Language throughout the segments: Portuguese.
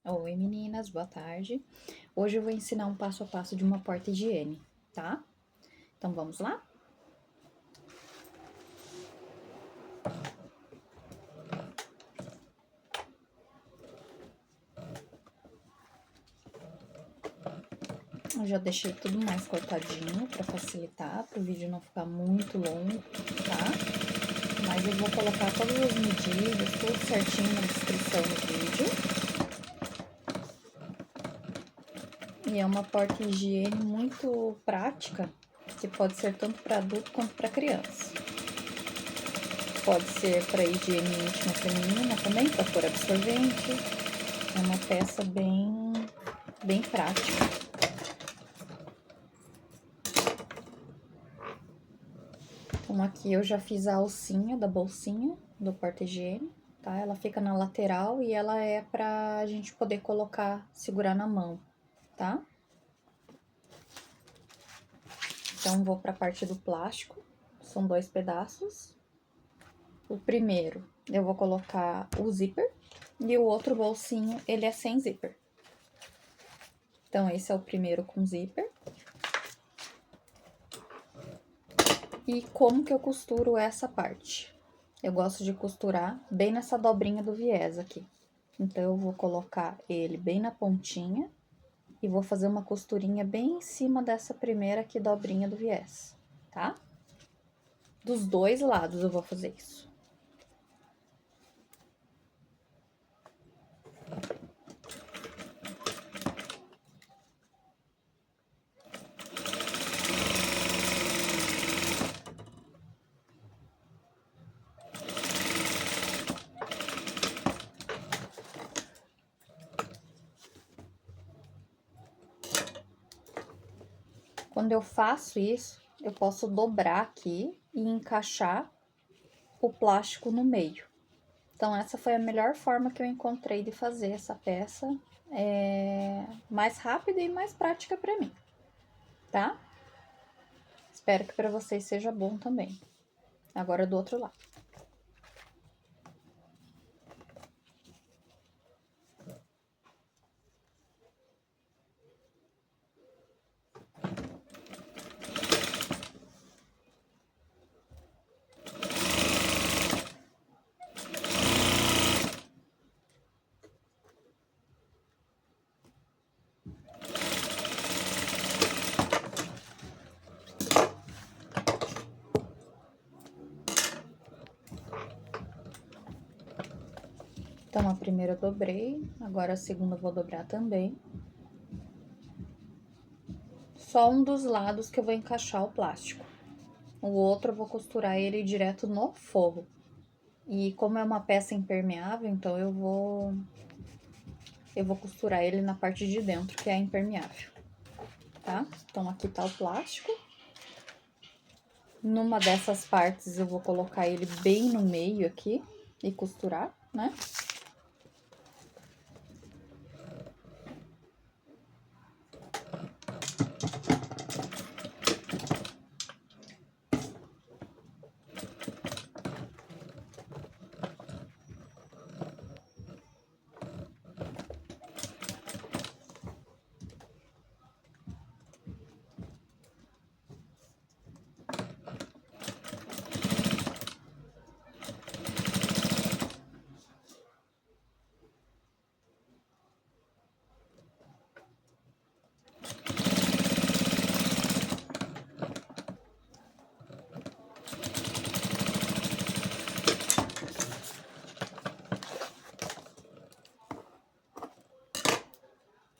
Oi meninas, boa tarde. Hoje eu vou ensinar um passo a passo de uma porta higiene, tá? Então vamos lá? Eu já deixei tudo mais cortadinho pra facilitar, pro vídeo não ficar muito longo, tá? Mas eu vou colocar todas as medidas, tudo certinho na descrição do vídeo. E é uma porta higiene muito prática, que pode ser tanto para adulto quanto para criança. Pode ser para higiene íntima feminina também, para pôr absorvente. É uma peça bem prática. Então, aqui eu já fiz a alcinha da bolsinha do porta-higiene, tá? Ela fica na lateral e ela é pra gente poder colocar, segurar na mão, tá? Então, vou pra parte do plástico, são 2 pedaços. O primeiro, eu vou colocar o zíper, e o outro bolsinho, ele é sem zíper. Então, esse é o primeiro com zíper. E como que eu costuro essa parte? Eu gosto de costurar bem nessa dobrinha do viés aqui. Então, eu vou colocar ele bem na pontinha e vou fazer uma costurinha bem em cima dessa primeira aqui dobrinha do viés, tá? Dos 2 lados eu vou fazer isso. Quando eu faço isso, eu posso dobrar aqui e encaixar o plástico no meio. Então, essa foi a melhor forma que eu encontrei de fazer essa peça, mais rápida e mais prática pra mim, tá? Espero que pra vocês seja bom também. Agora do outro lado. Então, a primeira eu dobrei, agora a segunda eu vou dobrar também. Só um dos lados que eu vou encaixar o plástico. O outro eu vou costurar ele direto no forro. E como é uma peça impermeável, então eu vou costurar ele na parte de dentro, que é impermeável, tá? Então, aqui tá o plástico. Numa dessas partes eu vou colocar ele bem no meio aqui e costurar, né?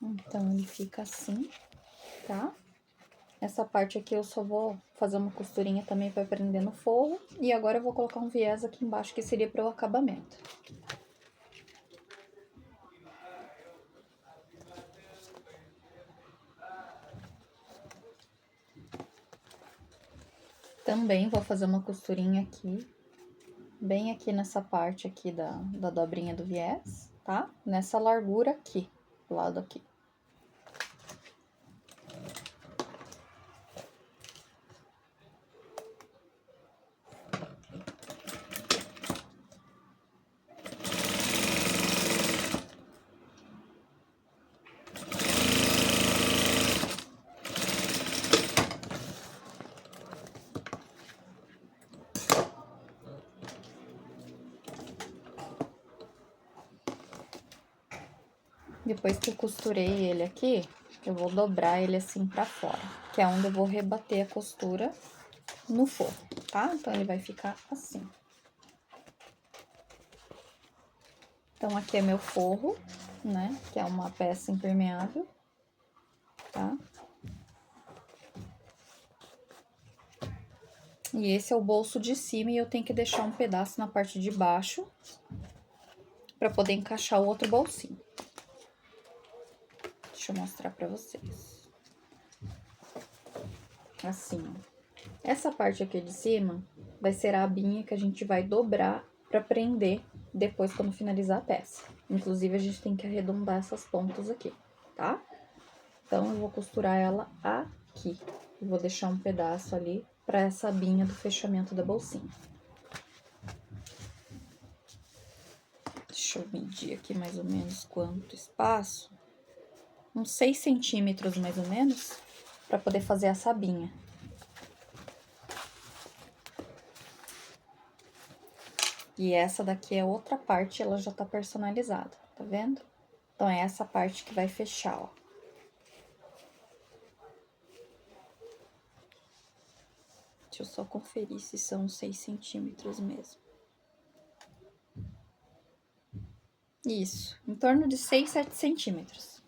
Então, ele fica assim, tá? Essa parte aqui eu só vou fazer uma costurinha também pra prender no forro. E agora eu vou colocar um viés aqui embaixo, que seria para o acabamento. Também vou fazer uma costurinha aqui, bem aqui nessa parte aqui da dobrinha do viés, tá? Nessa largura aqui, do lado aqui. Depois que eu costurei ele aqui, eu vou dobrar ele assim pra fora, que é onde eu vou rebater a costura no forro, tá? Então, ele vai ficar assim. Então, aqui é meu forro, né? Que é uma peça impermeável, tá? E esse é o bolso de cima e eu tenho que deixar um pedaço na parte de baixo pra poder encaixar o outro bolsinho. Deixa eu mostrar pra vocês. Assim, ó. Essa parte aqui de cima vai ser a abinha que a gente vai dobrar pra prender depois quando finalizar a peça. Inclusive, a gente tem que arredondar essas pontas aqui, tá? Então, eu vou costurar ela aqui. E vou deixar um pedaço ali pra essa abinha do fechamento da bolsinha. Deixa eu medir aqui mais ou menos quanto espaço. Uns 6 centímetros mais ou menos, pra poder fazer essa abinha. E essa daqui é outra parte, ela já tá personalizada, tá vendo? Então, é essa parte que vai fechar, ó. Deixa eu só conferir se são 6 centímetros mesmo. Isso, em torno de 6, 7 centímetros.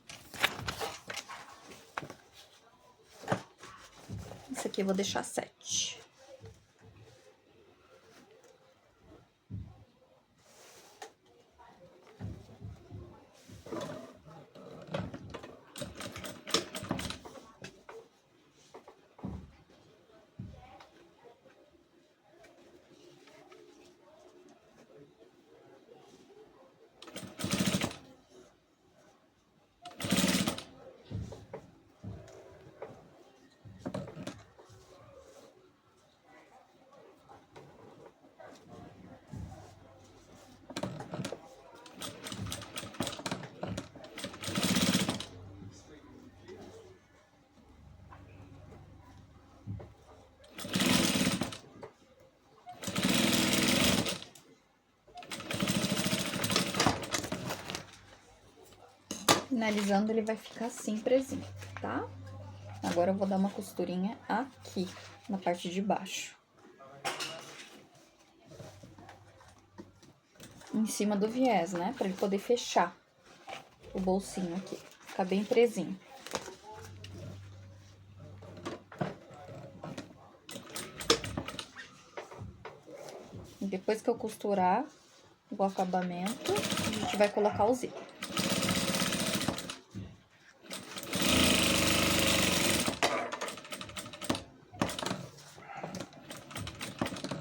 Esse aqui eu vou deixar 7. Finalizando, ele vai ficar assim, presinho, tá? Agora, eu vou dar uma costurinha aqui, na parte de baixo. Em cima do viés, né? Pra ele poder fechar o bolsinho aqui, ficar bem presinho. E depois que eu costurar o acabamento, a gente vai colocar o zíper.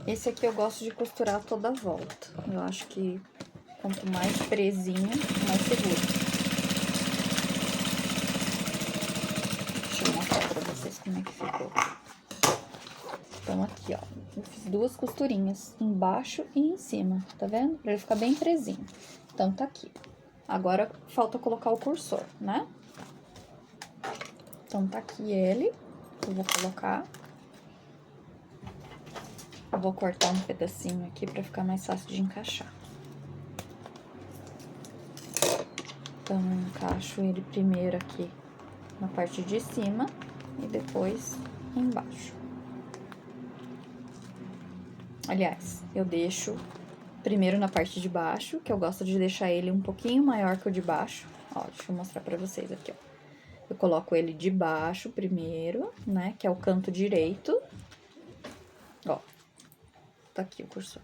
Esse aqui eu gosto de costurar toda a volta. Eu acho que quanto mais presinho, mais seguro. Deixa eu mostrar pra vocês como é que ficou. Então, aqui, ó, eu fiz 2 costurinhas, embaixo e em cima, tá vendo? Pra ele ficar bem presinho. Então, tá aqui. Agora, falta colocar o cursor, né? Então, tá aqui ele. Eu vou colocar. Eu vou cortar um pedacinho aqui pra ficar mais fácil de encaixar. Então, eu encaixo ele primeiro aqui na parte de cima e depois embaixo. Aliás, eu deixo primeiro na parte de baixo, que eu gosto de deixar ele um pouquinho maior que o de baixo. Ó, deixa eu mostrar pra vocês aqui, ó. Eu coloco ele de baixo primeiro, né, que é o canto direito. Ó, tá aqui o cursor.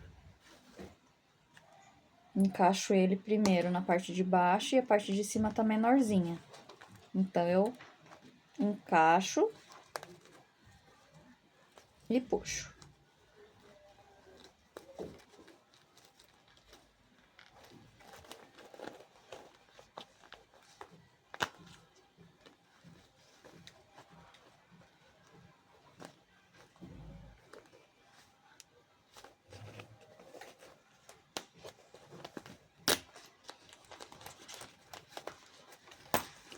Encaixo ele primeiro na parte de baixo e a parte de cima tá menorzinha. Então, eu encaixo e puxo.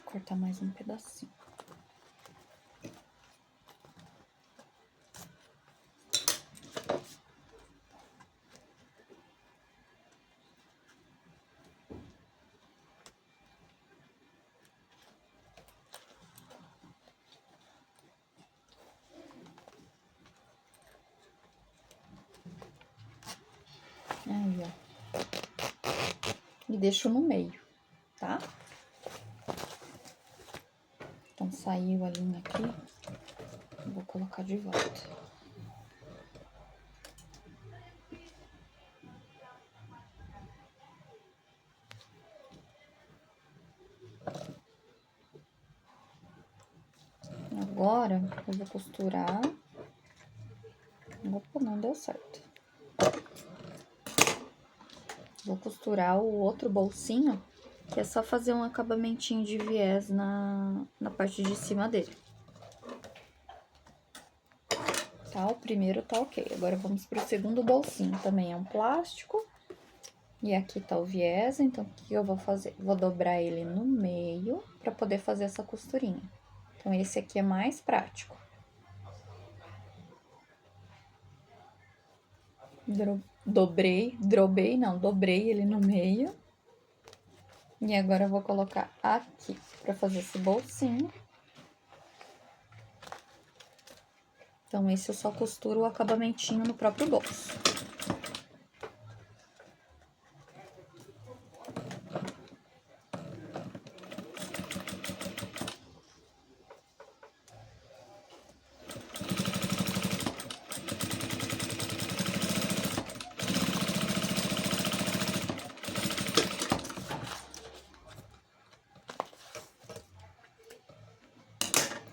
Vou cortar mais um pedacinho. e deixo no meio, tá? Então, saiu a linha aqui, vou colocar de volta. Agora, eu vou costurar. Opa, não deu certo. Vou costurar o outro bolsinho, que é só fazer um acabamentinho de viés na parte de cima dele. Tá, o primeiro tá ok. Agora, vamos pro segundo bolsinho. Também é um plástico. E aqui tá o viés, então, o que eu vou fazer? Vou dobrar ele no meio, pra poder fazer essa costurinha. Então, esse aqui é mais prático. Dobrei ele no meio. E agora, eu vou colocar aqui, pra fazer esse bolsinho. Então, esse eu só costuro o acabamentinho no próprio bolso.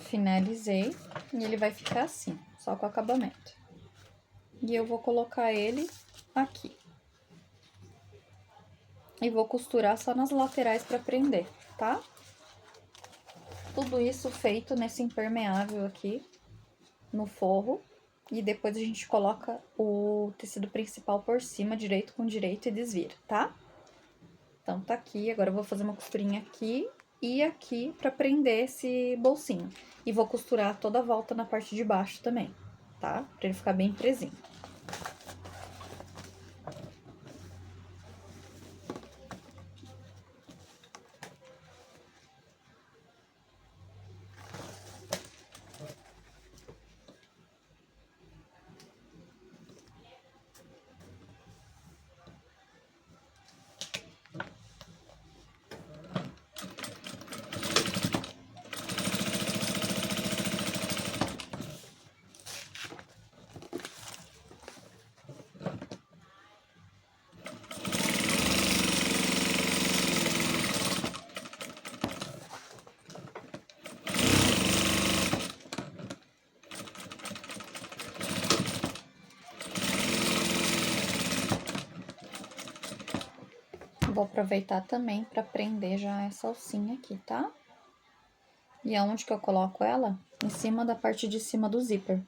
Finalizei, e ele vai ficar assim, só com acabamento. E eu vou colocar ele aqui. E vou costurar só nas laterais pra prender, tá? Tudo isso feito nesse impermeável aqui, no forro. E depois a gente coloca o tecido principal por cima, direito com direito, e desvira, tá? Então, tá aqui. Agora, eu vou fazer uma costurinha aqui e aqui pra prender esse bolsinho. E vou costurar toda a volta na parte de baixo também, tá? Pra ele ficar bem presinho. Vou aproveitar também pra prender já essa alcinha aqui, tá? E aonde que eu coloco ela? Em cima da parte de cima do zíper.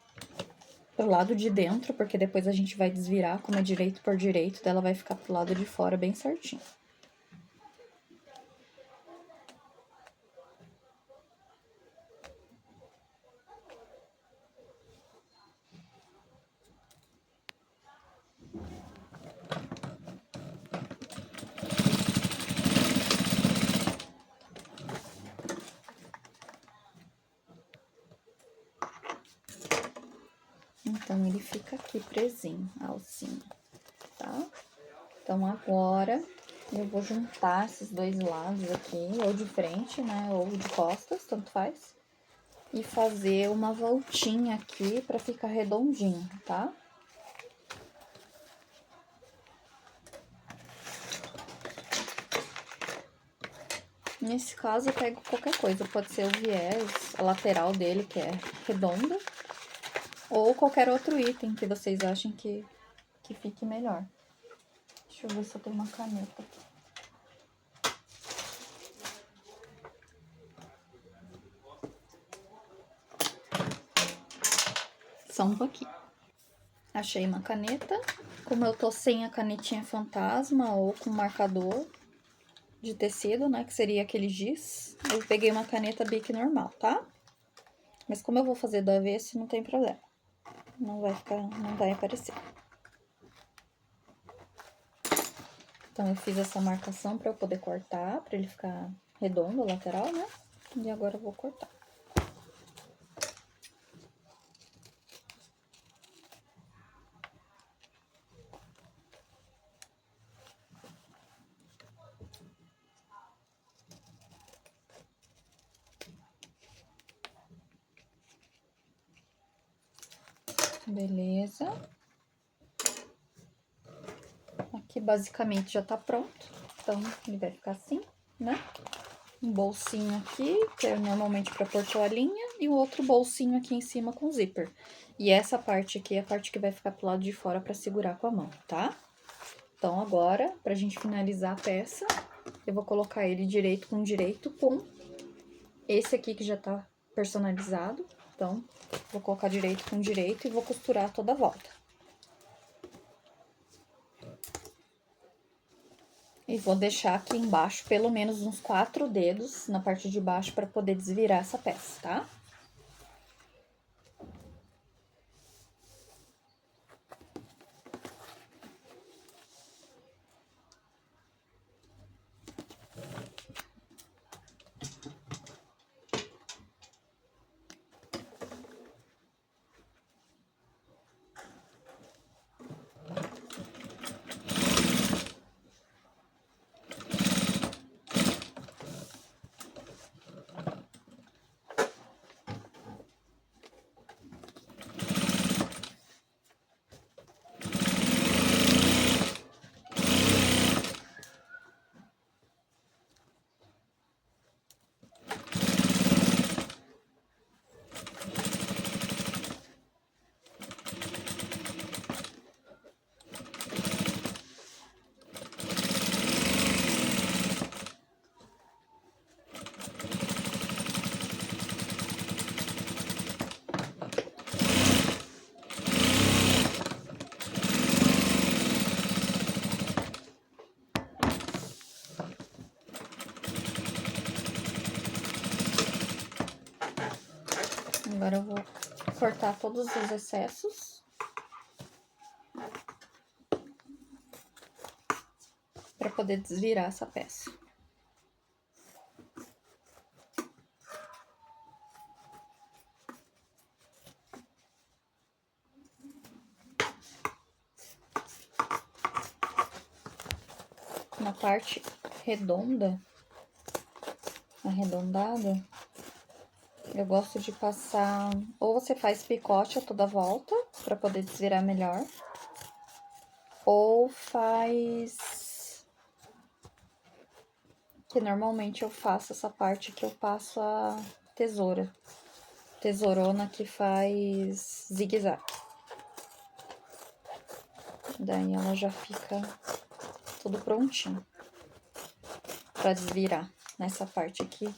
Pro lado de dentro, porque depois a gente vai desvirar, como é direito por direito, dela vai ficar pro lado de fora bem certinho. Então, ele fica aqui presinho, a alcinha, tá? Então, agora, eu vou juntar esses dois lados aqui, ou de frente, né, ou de costas, tanto faz. E fazer uma voltinha aqui pra ficar redondinho, tá? Nesse caso, eu pego qualquer coisa, pode ser o viés, a lateral dele, que é redonda, ou qualquer outro item que vocês achem que fique melhor. Deixa eu ver se eu tenho uma caneta aqui. Só um pouquinho. Achei uma caneta. Como eu tô sem a canetinha fantasma ou com marcador de tecido, né, que seria aquele giz, eu peguei uma caneta Bic normal, tá? Mas como eu vou fazer do avesso, não tem problema. Não vai aparecer. Então, eu fiz essa marcação pra eu poder cortar, pra ele ficar redondo, a lateral, né? E agora eu vou cortar. Beleza. Aqui basicamente já tá pronto. Então, ele vai ficar assim, né? Um bolsinho aqui, que é normalmente pra pôr toalhinha, e o outro bolsinho aqui em cima com zíper. E essa parte aqui é a parte que vai ficar pro lado de fora pra segurar com a mão, tá? Então, agora, pra gente finalizar a peça, eu vou colocar ele direito com esse aqui que já tá personalizado. Então, vou colocar direito com direito e vou costurar toda a volta. E vou deixar aqui embaixo pelo menos uns 4 dedos na parte de baixo para poder desvirar essa peça, tá? Agora eu vou cortar todos os excessos. Para poder desvirar essa peça. Na parte redonda, arredondada, eu gosto de passar, ou você faz picote a toda volta, para poder desvirar melhor, ou faz, que normalmente eu faço essa parte que eu passo a tesourona que faz zigue-zague. Daí ela já fica tudo prontinho para desvirar. Nessa parte aqui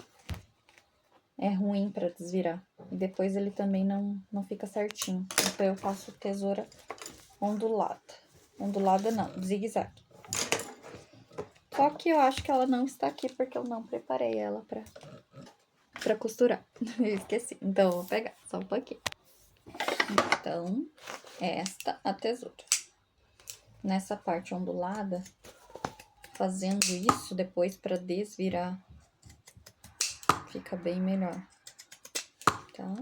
é ruim para desvirar. E depois ele também não fica certinho. Então eu passo tesoura ondulada. Ondulada não, zigue-zague. Só que eu acho que ela não está aqui porque eu não preparei ela pra costurar. Eu esqueci. Então eu vou pegar só um pouquinho. Então, esta a tesoura. Nessa parte ondulada, fazendo isso depois para desvirar, fica bem melhor, tá?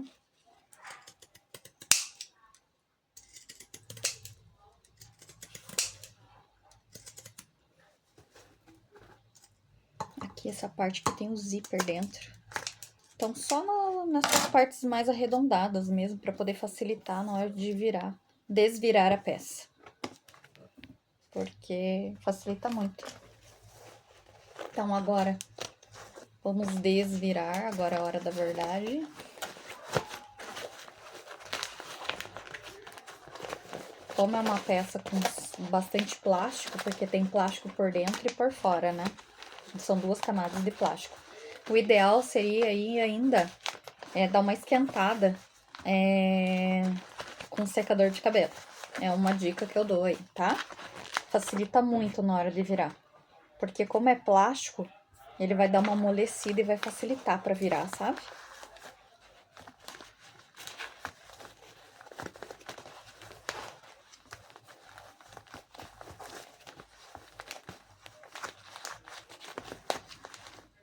Aqui essa parte que tem o zíper dentro. Então, só nessas partes mais arredondadas mesmo, para poder facilitar na hora de desvirar a peça. Porque facilita muito. Então, agora, vamos desvirar, agora é a hora da verdade. Como é uma peça com bastante plástico, porque tem plástico por dentro e por fora, né? São 2 camadas de plástico. O ideal seria aí ainda dar uma esquentada com secador de cabelo. É uma dica que eu dou aí, tá? Facilita muito na hora de virar. Porque como é plástico, ele vai dar uma amolecida e vai facilitar pra virar, sabe?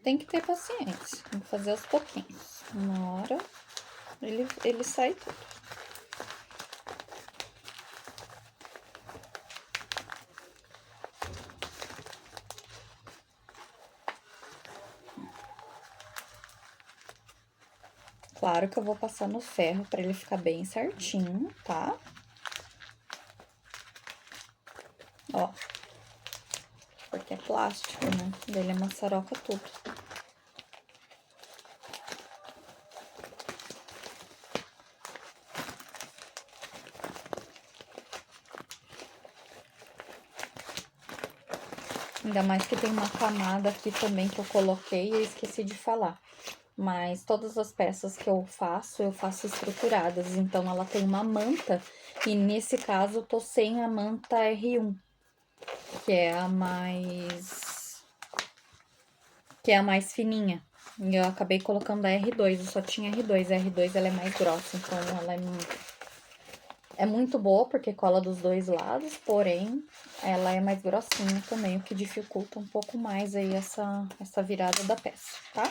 Tem que ter paciência, tem que fazer aos pouquinhos. Uma hora ele sai tudo. Claro que eu vou passar no ferro para ele ficar bem certinho, tá? ó. Porque é plástico, né? Dele maçaroca tudo. Ainda mais que tem uma camada aqui também que eu coloquei e eu esqueci de falar. Mas todas as peças que eu faço estruturadas. Então, ela tem uma manta. E nesse caso, eu tô sem a manta R1. Que é a mais... Que é a mais fininha. E eu acabei colocando a R2. Eu só tinha R2. A R2, ela é mais grossa. Então, ela é muito boa, porque cola dos dois lados. Porém, ela é mais grossinha também. O que dificulta um pouco mais aí essa virada da peça, tá?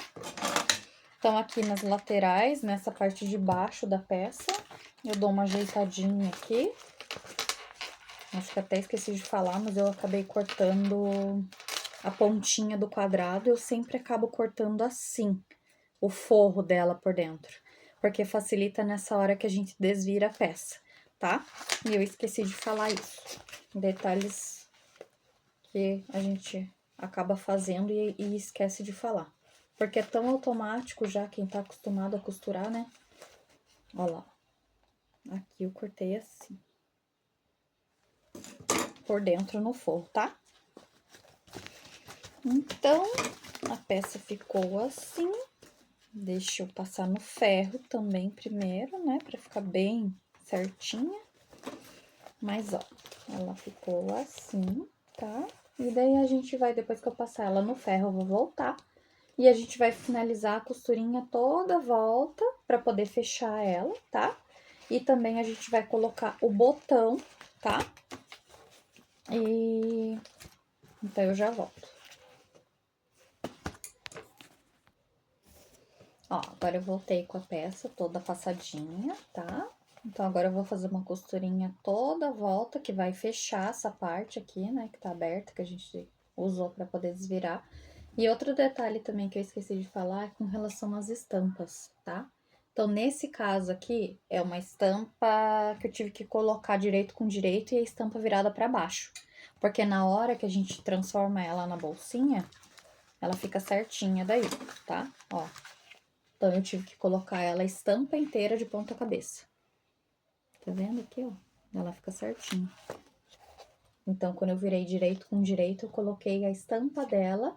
Então, aqui nas laterais, nessa parte de baixo da peça, eu dou uma ajeitadinha aqui. Acho que até esqueci de falar, mas eu acabei cortando a pontinha do quadrado. Eu sempre acabo cortando assim, o forro dela por dentro. Porque facilita nessa hora que a gente desvira a peça, tá? E eu esqueci de falar isso. Detalhes que a gente acaba fazendo e esquece de falar. Porque é tão automático já, quem tá acostumado a costurar, né? Ó lá. Aqui eu cortei assim. Por dentro no forro, tá? Então, a peça ficou assim. Deixa eu passar no ferro também primeiro, né? Pra ficar bem certinha. Mas, ó, ela ficou assim, tá? E daí a gente vai, depois que eu passar ela no ferro, eu vou voltar. E a gente vai finalizar a costurinha toda a volta pra poder fechar ela, tá? E também a gente vai colocar o botão, tá? E... Então, eu já volto. Ó, agora eu voltei com a peça toda passadinha, tá? Então, agora eu vou fazer uma costurinha toda a volta, que vai fechar essa parte aqui, né? Que tá aberta, que a gente usou pra poder desvirar. E outro detalhe também que eu esqueci de falar é com relação às estampas, tá? Então, nesse caso aqui, é uma estampa que eu tive que colocar direito com direito e a estampa virada pra baixo. Porque na hora que a gente transforma ela na bolsinha, ela fica certinha daí, tá? Ó. Então, eu tive que colocar ela a estampa inteira de ponta cabeça. Tá vendo aqui, ó? Ela fica certinha. Então, quando eu virei direito com direito, eu coloquei a estampa dela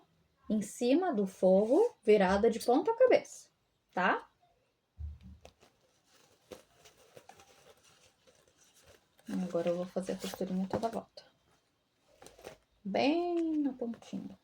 em cima do forro, virada de ponta cabeça, tá? Agora eu vou fazer a costurinha toda a volta. Bem na pontinha.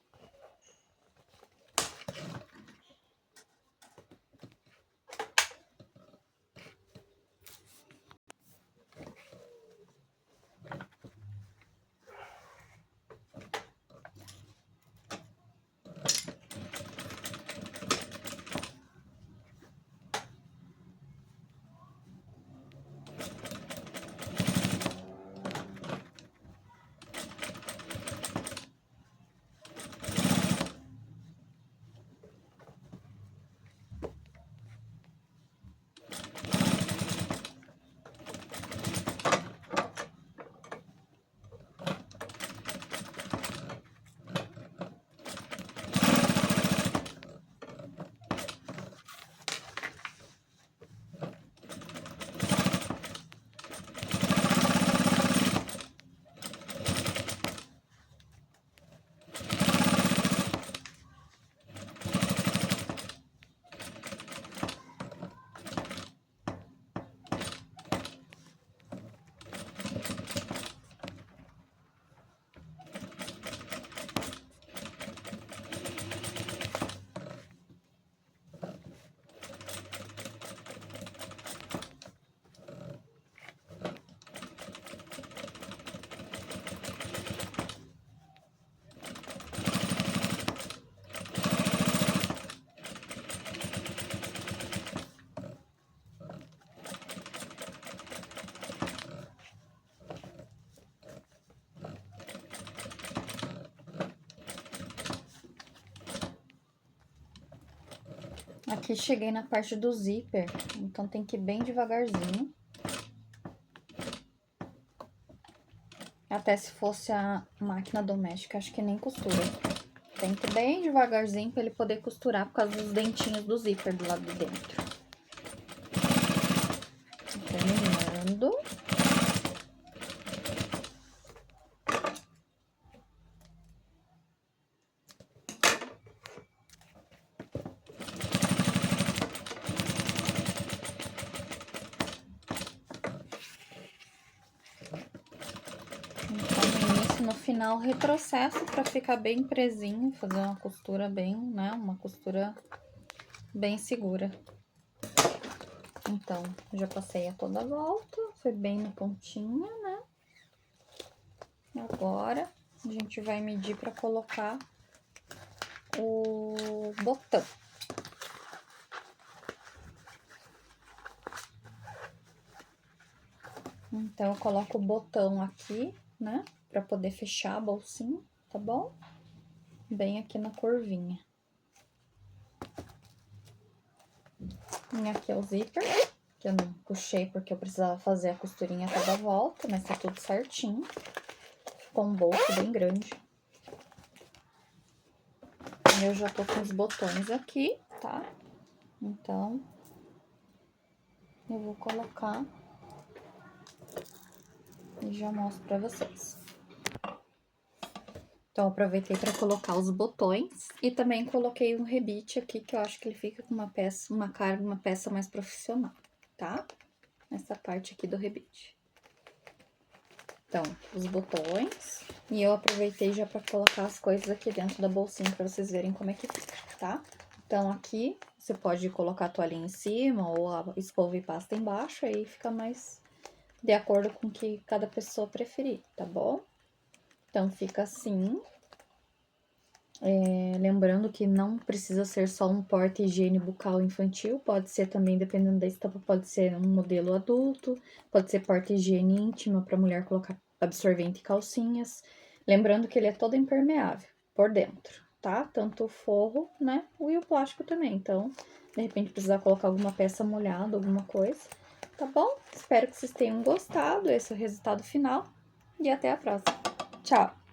Aqui cheguei na parte do zíper, então tem que ir bem devagarzinho. Até se fosse a máquina doméstica, acho que nem costura. Tem que ir bem devagarzinho pra ele poder costurar por causa dos dentinhos do zíper do lado de dentro. Terminando. No final, retrocesso para ficar bem presinho, fazer uma costura bem, né? Uma costura bem segura. Então, já passei a toda a volta, foi bem no pontinho, né? Agora, a gente vai medir para colocar o botão. Então, eu coloco o botão aqui, né? Pra poder fechar a bolsinha, tá bom? Bem aqui na curvinha. E aqui é o zíper, que eu não puxei porque eu precisava fazer a costurinha toda a volta, mas tá tudo certinho. Ficou um bolso bem grande. Eu já tô com os botões aqui, tá? Então, eu vou colocar e já mostro pra vocês. Então, aproveitei para colocar os botões e também coloquei um rebite aqui, que eu acho que ele fica com uma peça, uma carga, uma peça mais profissional, tá? Essa parte aqui do rebite. Então, os botões. E eu aproveitei já para colocar as coisas aqui dentro da bolsinha para vocês verem como é que fica, tá? Então, aqui você pode colocar a toalhinha em cima ou a escova e pasta embaixo, aí fica mais de acordo com o que cada pessoa preferir, tá bom? Então, fica assim. Lembrando que não precisa ser só um porta-higiene bucal infantil, pode ser também, dependendo da estampa, pode ser um modelo adulto, pode ser porta-higiene íntima para mulher colocar absorvente e calcinhas. Lembrando que ele é todo impermeável por dentro, tá? Tanto o forro, né? E o plástico também. Então, de repente, precisar colocar alguma peça molhada, alguma coisa, tá bom? Espero que vocês tenham gostado. Esse é o resultado final e até a próxima. Tchau!